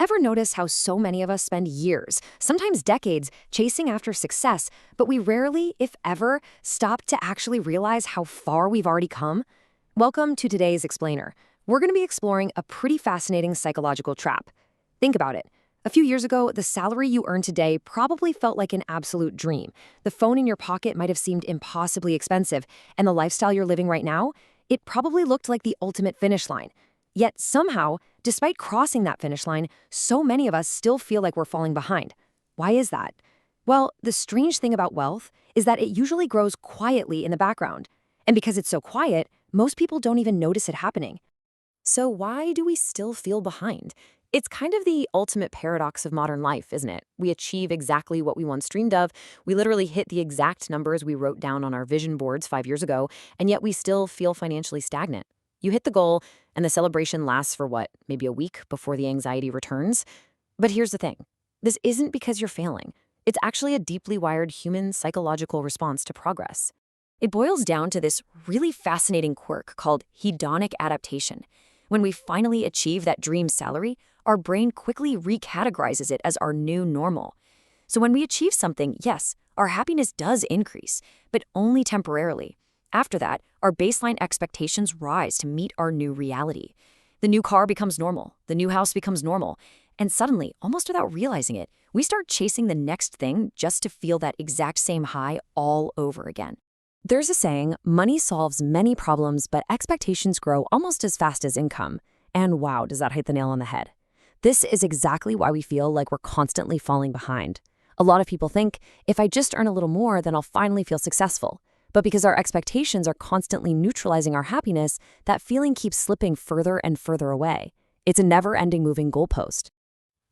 Ever notice how so many of us spend years, sometimes decades, chasing after success, but we rarely, if ever, stop to actually realize how far we've already come? Welcome to today's Explainer. We're going to be exploring a pretty fascinating psychological trap. Think about it. A few years ago, the salary you earn today probably felt like an absolute dream. The phone in your pocket might have seemed impossibly expensive, and the lifestyle you're living right now, it probably looked like the ultimate finish line. Yet somehow, despite crossing that finish line, so many of us still feel like we're falling behind. Why is that? Well, the strange thing about wealth is that it usually grows quietly in the background. And because it's so quiet, most people don't even notice it happening. So why do we still feel behind? It's kind of the ultimate paradox of modern life, isn't it? We achieve exactly what we once dreamed of. We literally hit the exact numbers we wrote down on our vision boards 5 years ago, and yet we still feel financially stagnant. You hit the goal, and the celebration lasts for what, maybe a week before the anxiety returns? But here's the thing. This isn't because you're failing. It's actually a deeply wired human psychological response to progress. It boils down to this really fascinating quirk called hedonic adaptation. When we finally achieve that dream salary, our brain quickly recategorizes it as our new normal. So when we achieve something, yes, our happiness does increase, but only temporarily. After that, our baseline expectations rise to meet our new reality. The new car becomes normal, the new house becomes normal, and suddenly, almost without realizing it, we start chasing the next thing just to feel that exact same high all over again. There's a saying, money solves many problems, but expectations grow almost as fast as income. And wow, does that hit the nail on the head. This is exactly why we feel like we're constantly falling behind. A lot of people think, if I just earn a little more, then I'll finally feel successful. But because our expectations are constantly neutralizing our happiness, that feeling keeps slipping further and further away. It's a never-ending moving goalpost.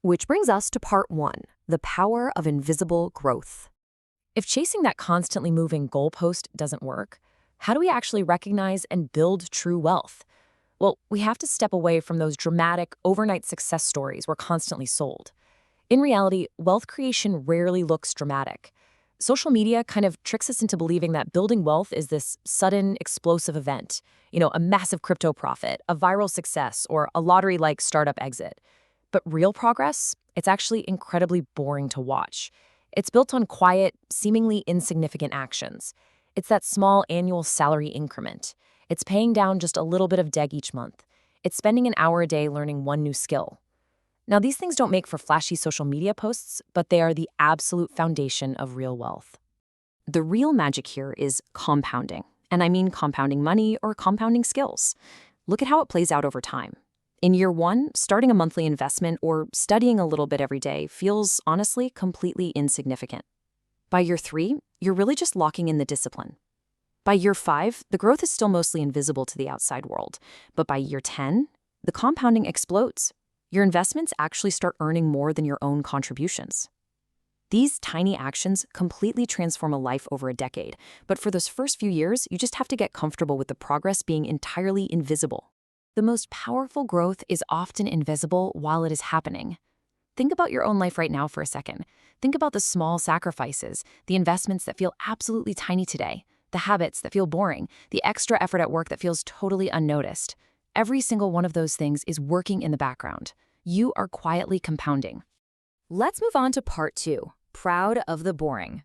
Which brings us to part 1, the power of invisible growth. If chasing that constantly moving goalpost doesn't work, how do we actually recognize and build true wealth? Well, we have to step away from those dramatic, overnight success stories we're constantly sold. In reality, wealth creation rarely looks dramatic. Social media kind of tricks us into believing that building wealth is this sudden, explosive event, a massive crypto profit, a viral success, or a lottery-like startup exit. But real progress, it's actually incredibly boring to watch. It's built on quiet, seemingly insignificant actions. It's that small annual salary increment. It's paying down just a little bit of debt each month. It's spending an hour a day learning one new skill. Now, these things don't make for flashy social media posts, but they are the absolute foundation of real wealth. The real magic here is compounding, and I mean compounding money or compounding skills. Look at how it plays out over time. In year 1, starting a monthly investment or studying a little bit every day feels, honestly, completely insignificant. By year 3, you're really just locking in the discipline. By year 5, the growth is still mostly invisible to the outside world, but by year 10, the compounding explodes. Your investments actually start earning more than your own contributions. These tiny actions completely transform a life over a decade, but for those first few years, you just have to get comfortable with the progress being entirely invisible. The most powerful growth is often invisible while it is happening. Think about your own life right now for a second. Think about the small sacrifices, the investments that feel absolutely tiny today, the habits that feel boring, the extra effort at work that feels totally unnoticed. Every single one of those things is working in the background. You are quietly compounding. Let's move on to part 2, proud of the boring.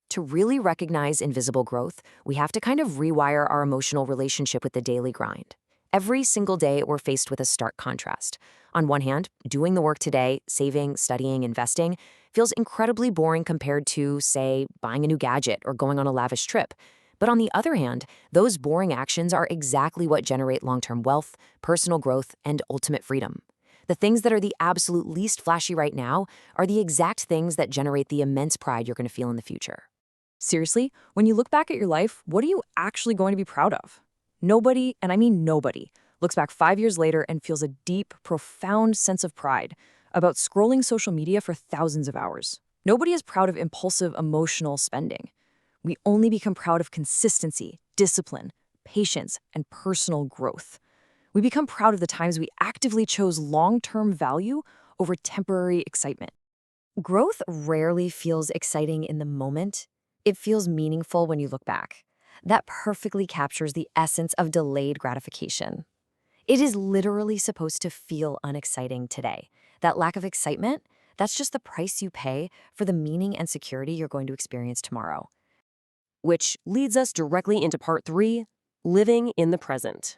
To really recognize invisible growth, we have to kind of rewire our emotional relationship with the daily grind. Every single day, we're faced with a stark contrast. On one hand, doing the work today, saving, studying, investing, feels incredibly boring compared to, say, buying a new gadget or going on a lavish trip. But on the other hand, those boring actions are exactly what generate long-term wealth, personal growth, and ultimate freedom. The things that are the absolute least flashy right now are the exact things that generate the immense pride you're going to feel in the future. Seriously, when you look back at your life, what are you actually going to be proud of? Nobody, and I mean nobody, looks back 5 years later and feels a deep, profound sense of pride about scrolling social media for thousands of hours. Nobody is proud of impulsive emotional spending. We only become proud of consistency, discipline, patience, and personal growth. We become proud of the times we actively chose long-term value over temporary excitement. Growth rarely feels exciting in the moment. It feels meaningful when you look back. That perfectly captures the essence of delayed gratification. It is literally supposed to feel unexciting today. That lack of excitement, that's just the price you pay for the meaning and security you're going to experience tomorrow. Which leads us directly into part 3, living in the present.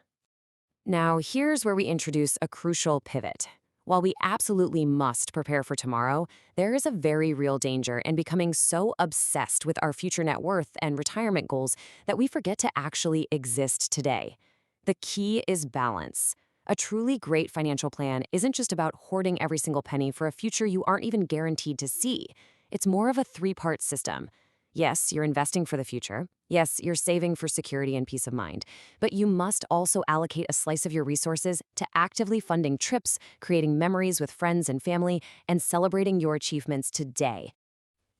Now, here's where we introduce a crucial pivot. While we absolutely must prepare for tomorrow, there is a very real danger in becoming so obsessed with our future net worth and retirement goals that we forget to actually exist today. The key is balance. A truly great financial plan isn't just about hoarding every single penny for a future you aren't even guaranteed to see. It's more of a three-part system. Yes, you're investing for the future. Yes, you're saving for security and peace of mind. But you must also allocate a slice of your resources to actively funding trips, creating memories with friends and family, and celebrating your achievements today.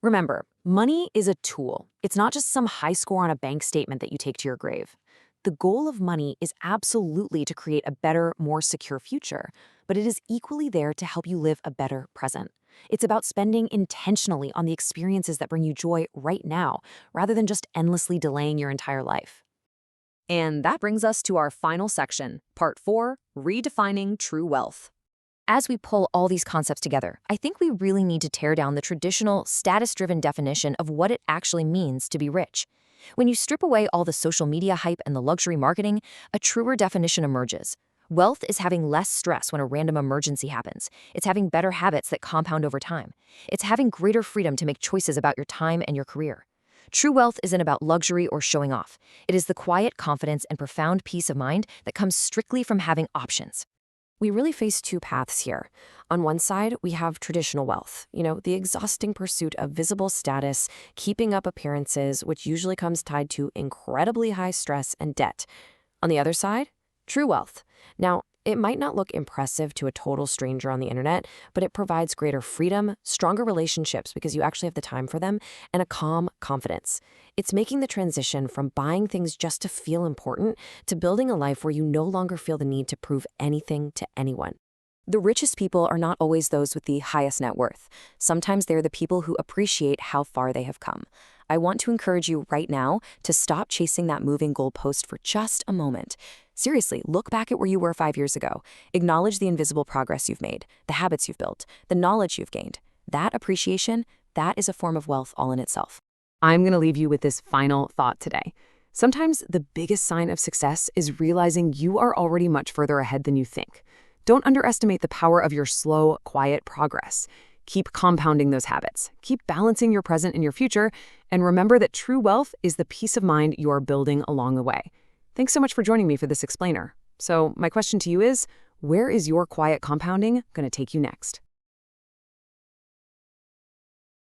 Remember, money is a tool. It's not just some high score on a bank statement that you take to your grave. The goal of money is absolutely to create a better, more secure future, but it is equally there to help you live a better present. It's about spending intentionally on the experiences that bring you joy right now, rather than just endlessly delaying your entire life. And that brings us to our final section, Part 4, Redefining True Wealth. As we pull all these concepts together, I think we really need to tear down the traditional, status-driven definition of what it actually means to be rich. When you strip away all the social media hype and the luxury marketing, a truer definition emerges. Wealth is having less stress when a random emergency happens. It's having better habits that compound over time. It's having greater freedom to make choices about your time and your career. True wealth isn't about luxury or showing off. It is the quiet confidence and profound peace of mind that comes strictly from having options. We really face two paths here. On one side, we have traditional wealth, the exhausting pursuit of visible status, keeping up appearances, which usually comes tied to incredibly high stress and debt. On the other side, true wealth. Now, it might not look impressive to a total stranger on the internet, but it provides greater freedom, stronger relationships because you actually have the time for them, and a calm confidence. It's making the transition from buying things just to feel important to building a life where you no longer feel the need to prove anything to anyone. The richest people are not always those with the highest net worth. Sometimes they're the people who appreciate how far they have come. I want to encourage you right now to stop chasing that moving goalpost for just a moment. Seriously, look back at where you were 5 years ago. Acknowledge the invisible progress you've made, the habits you've built, the knowledge you've gained. That appreciation, that is a form of wealth all in itself. I'm going to leave you with this final thought today. Sometimes the biggest sign of success is realizing you are already much further ahead than you think. Don't underestimate the power of your slow, quiet progress. Keep compounding those habits. Keep balancing your present and your future. And remember that true wealth is the peace of mind you are building along the way. Thanks so much for joining me for this explainer. So my question to you is, where is your quiet compounding going to take you next?